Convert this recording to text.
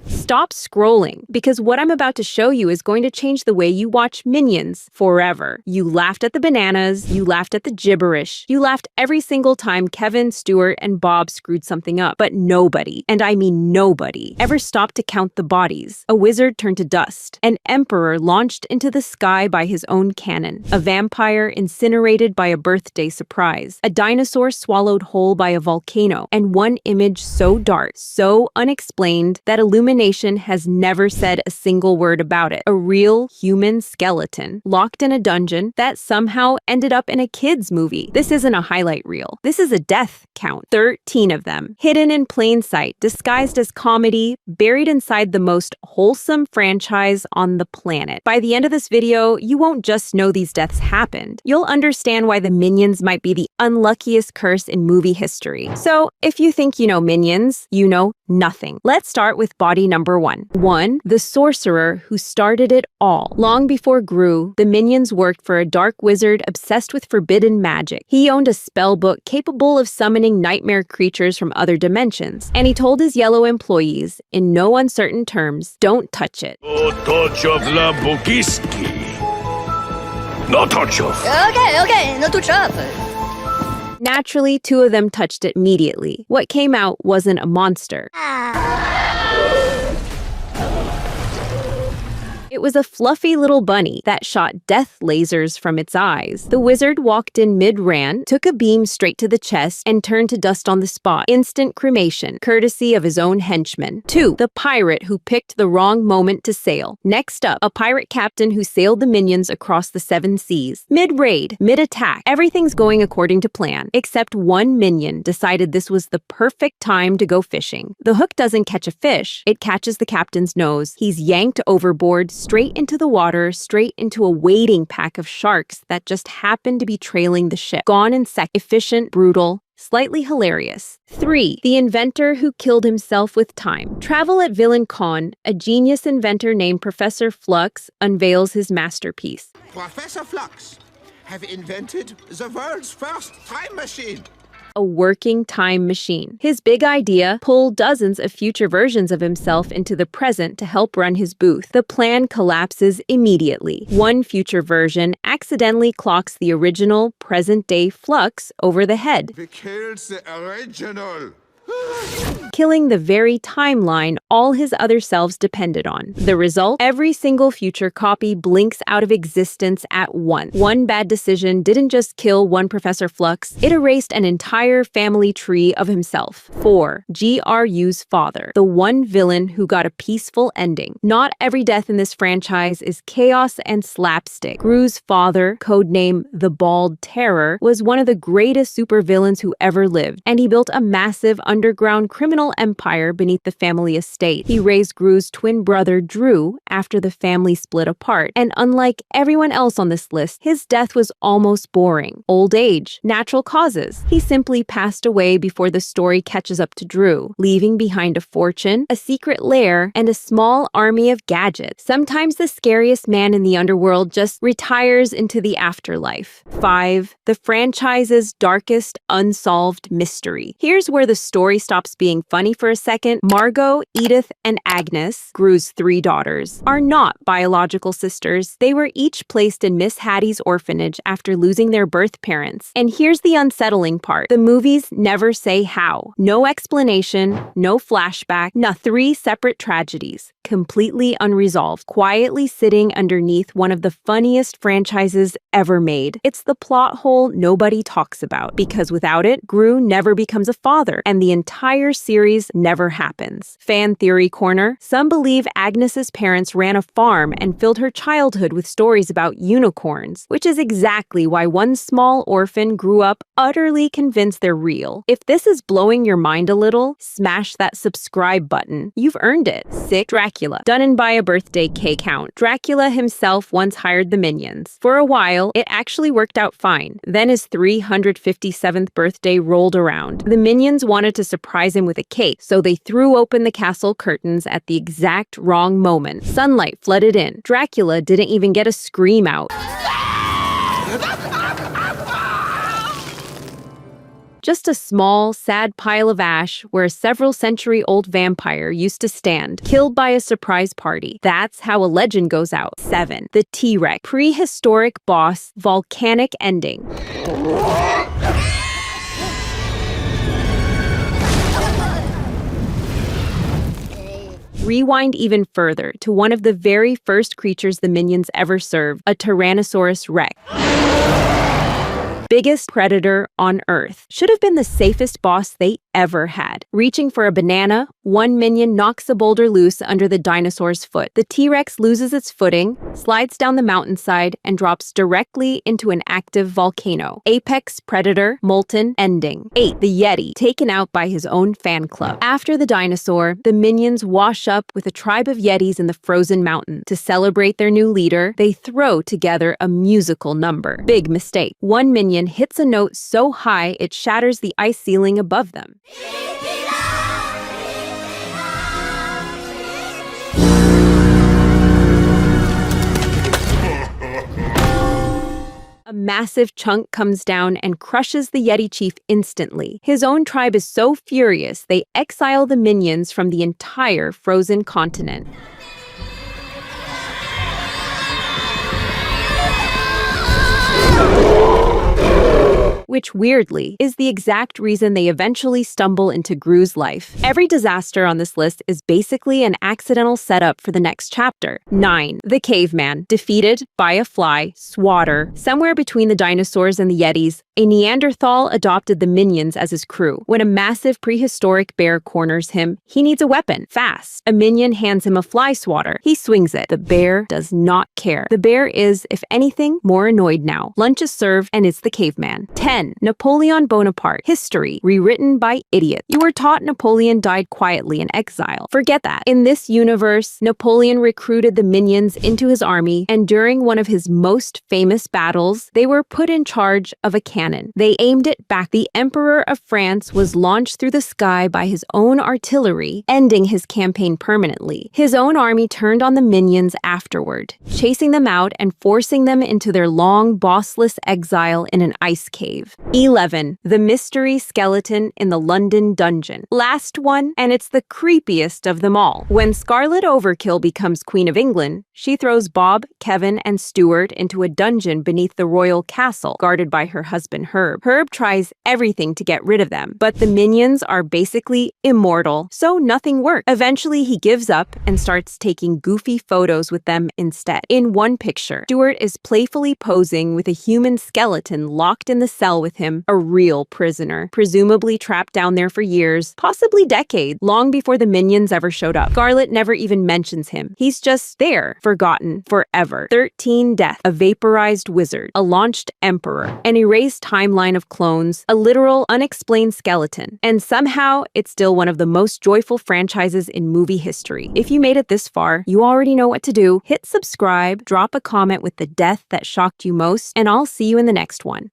Stop scrolling, because what I'm about to show you is going to change the way you watch Minions forever. You laughed at the bananas, you laughed at the gibberish, you laughed every single time Kevin, Stuart, and Bob screwed something up. But nobody, and I mean nobody, ever stopped to count the bodies. A wizard turned to dust. An emperor launched into the sky by his own cannon. A vampire incinerated by a birthday surprise. A dinosaur swallowed whole by a volcano. And one image so dark, so unexplained, that Illumination has never said a single word about it. A real human skeleton locked in a dungeon that somehow ended up in a kids movie. This isn't a highlight reel. This is a death count. 13 of them. Hidden in plain sight, disguised as comedy, buried inside the most wholesome franchise on the planet. By the end of this video, you won't just know these deaths happened. You'll understand why the Minions might be the unluckiest curse in movie history. So, if you think you know Minions, you know nothing. Let's start with body number one. The sorcerer who started it all. Long before Gru, the Minions worked for a dark wizard obsessed with forbidden magic. He owned a spell book capable of summoning nightmare creatures from other dimensions, and he told his yellow employees, in no uncertain terms, don't touch it. No touch of la Bogiski. No touch of. Okay, no touch of. Naturally, two of them touched it immediately. What came out wasn't a monster. It was a fluffy little bunny that shot death lasers from its eyes. The wizard walked in mid-ran, took a beam straight to the chest, and turned to dust on the spot. Instant cremation, courtesy of his own henchman. 2. The pirate who picked the wrong moment to sail. Next up, a pirate captain who sailed the Minions across the 7 seas. Mid-raid, mid-attack, everything's going according to plan, except one Minion decided this was the perfect time to go fishing. The hook doesn't catch a fish, it catches the captain's nose. He's yanked overboard, straight into the water, straight into a waiting pack of sharks that just happened to be trailing the ship. Gone in sec. Efficient, brutal, slightly hilarious. 3. The inventor who killed himself with time. Travel at Villain Con, a genius inventor named Professor Flux unveils his masterpiece. Professor Flux have invented the world's first time machine. A working time machine. His big idea, pull dozens of future versions of himself into the present to help run his booth. The plan collapses immediately. One future version accidentally clocks the original present-day Flux over the head. We killed the original. Killing the very timeline all his other selves depended on. The result? Every single future copy blinks out of existence at once. One bad decision didn't just kill one Professor Flux, it erased an entire family tree of himself. 4. GRU's father, the one villain who got a peaceful ending. Not every death in this franchise is chaos and slapstick. Gru's father, codename the Bald Terror, was one of the greatest supervillains who ever lived, and he built a massive underground criminal empire beneath the family estate. He raised Gru's twin brother Drew after the family split apart, and unlike everyone else on this list, his death was almost boring. Old age, natural causes. He simply passed away before the story catches up to Drew, leaving behind a fortune, a secret lair, and a small army of gadgets. Sometimes the scariest man in the underworld just retires into the afterlife. 5. The franchise's darkest unsolved mystery. Here's where the story stops being funny for a second. Margot, Edith, and Agnes, Gru's 3 daughters, are not biological sisters. They were each placed in Miss Hattie's orphanage after losing their birth parents. And here's the unsettling part. The movies never say how. No explanation, no flashback, 3 separate tragedies, completely unresolved, quietly sitting underneath one of the funniest franchises ever made. It's the plot hole nobody talks about, because without it, Gru never becomes a father, and the entire series never happens. Fan Theory Corner. Some believe Agnes's parents ran a farm and filled her childhood with stories about unicorns, which is exactly why one small orphan grew up utterly convinced they're real. If this is blowing your mind a little, smash that subscribe button. You've earned it. 6. Dracula. Done by a birthday cake count. Dracula himself once hired the Minions. For a while, it actually worked out fine. Then his 357th birthday rolled around. The Minions wanted to surprise him with a cake, so they threw open the castle curtains at the exact wrong moment. Sunlight flooded in. Dracula didn't even get a scream out. Just a small, sad pile of ash where a several-century-old vampire used to stand, killed by a surprise party. That's how a legend goes out. 7. The T-Rex. Prehistoric boss, volcanic ending. Rewind even further to one of the very first creatures the Minions ever served, a Tyrannosaurus Rex. Biggest predator on Earth. Should have been the safest boss they ever had. Reaching for a banana, one minion knocks a boulder loose under the dinosaur's foot. The T-Rex loses its footing, slides down the mountainside, and drops directly into an active volcano. Apex predator, molten ending. 8. The Yeti, taken out by his own fan club. After the dinosaur, the Minions wash up with a tribe of Yetis in the frozen mountain. To celebrate their new leader, they throw together a musical number. Big mistake. One minion hits a note so high it shatters the ice ceiling above them. A massive chunk comes down and crushes the Yeti chief instantly. His own tribe is so furious, they exile the Minions from the entire frozen continent. Which, weirdly, is the exact reason they eventually stumble into Gru's life. Every disaster on this list is basically an accidental setup for the next chapter. 9. The Caveman. Defeated by a fly, swatter. Somewhere between the dinosaurs and the Yetis, a Neanderthal adopted the Minions as his crew. When a massive prehistoric bear corners him, he needs a weapon, fast. A minion hands him a fly swatter. He swings it. The bear does not care. The bear is, if anything, more annoyed now. Lunch is served, and it's the Caveman. 10. Napoleon Bonaparte. History, rewritten by idiots. You were taught Napoleon died quietly in exile. Forget that. In this universe, Napoleon recruited the Minions into his army, and during one of his most famous battles, they were put in charge of a cannon. They aimed it back. The Emperor of France was launched through the sky by his own artillery, ending his campaign permanently. His own army turned on the Minions afterward, chasing them out and forcing them into their long, bossless exile in an ice cave. 11. The Mystery Skeleton in the London Dungeon. Last one, and it's the creepiest of them all. When Scarlet Overkill becomes Queen of England, she throws Bob, Kevin, and Stuart into a dungeon beneath the royal castle, guarded by her husband Herb. Herb tries everything to get rid of them, but the Minions are basically immortal, so nothing works. Eventually, he gives up and starts taking goofy photos with them instead. In one picture, Stuart is playfully posing with a human skeleton locked in the cell with him, a real prisoner, presumably trapped down there for years, possibly decades, long before the Minions ever showed up. Scarlet never even mentions him. He's just there, forgotten, forever. 13. Death. A vaporized wizard, a launched emperor, an erased timeline of clones, a literal, unexplained skeleton. And somehow, it's still one of the most joyful franchises in movie history. If you made it this far, you already know what to do. Hit subscribe, drop a comment with the death that shocked you most, and I'll see you in the next one.